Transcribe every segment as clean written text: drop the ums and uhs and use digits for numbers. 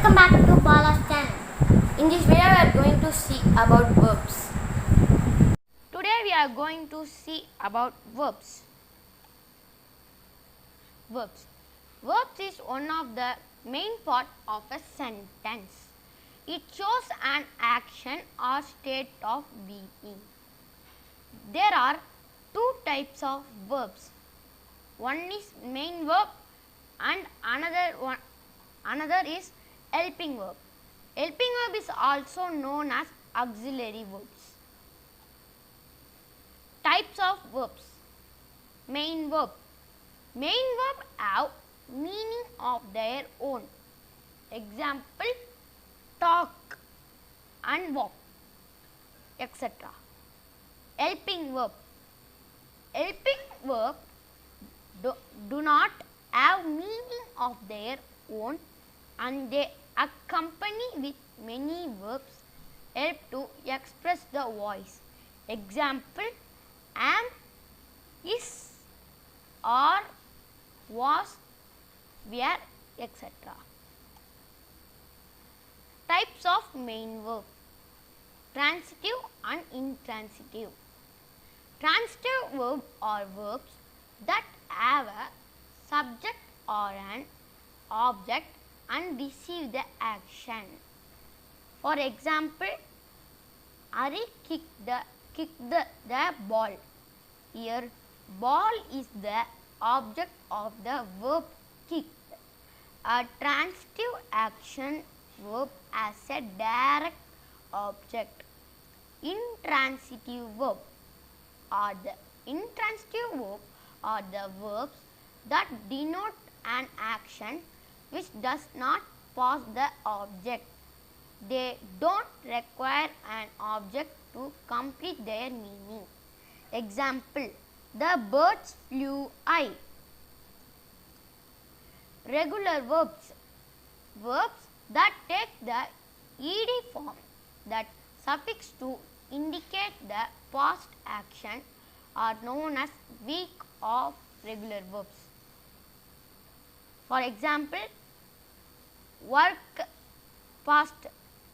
Welcome back to Bala's channel. In this video we are going to see about verbs. Today we are going to see about verbs. Verbs. Verbs is one of the main part of a sentence. It shows an action or state of being. There are two types of verbs. One is main verb and another is helping verb. Helping verb is also known as auxiliary verbs. Types of verbs. Main verb. Main verb have meaning of their own. Example, talk and walk, etc. Helping verb. Helping verb do not have meaning of their own and they accompany with many verbs help to express the voice. Example, am, is, are, was, were, etc. Types of main verb. Transitive and intransitive. Transitive verb are verbs that have a subject or an object and receive the action. For example, Ari kicked the ball. Here, ball is the object of the verb kicked. A transitive action verb has a direct object. Intransitive verb are the verbs that denote an action which does not possess the object. They don't require an object to complete their meaning. Example, the birds flew high. Regular verbs. Verbs that take the ed form, that suffix to indicate the past action, are known as weak or regular verbs. For example, work, past,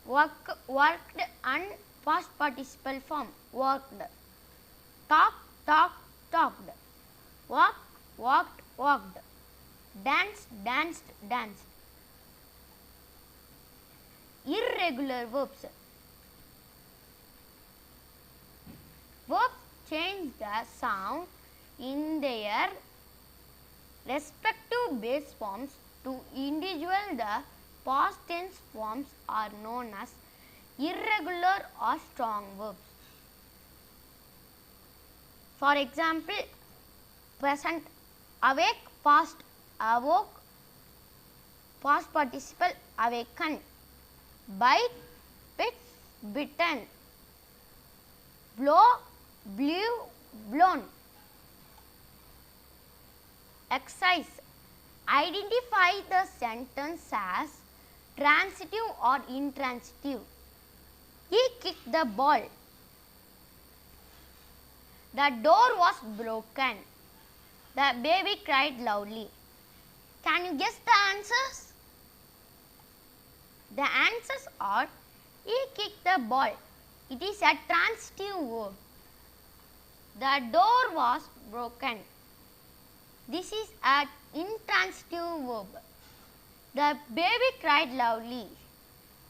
worked and past participle form, worked. Talk, talked. Walk, walked. Dance, danced. Irregular verbs. Verbs change the sound in their respective base forms to individual. The past tense forms are known as irregular or strong verbs. For example, present, awake, past, awoke, past participle, awaken. Bite, bit, bitten. Blow, blew, blown. Exercise. Identify the sentence as transitive or intransitive. He kicked the ball. The door was broken. The baby cried loudly. Can you guess the answers? The answers are: he kicked the ball. It is a transitive verb. The door was broken. This is an intransitive verb. The baby cried loudly.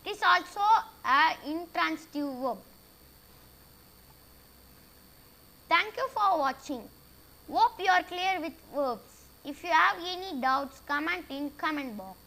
It is also an intransitive verb. Thank you for watching. Hope you are clear with verbs. If you have any doubts, comment in comment box.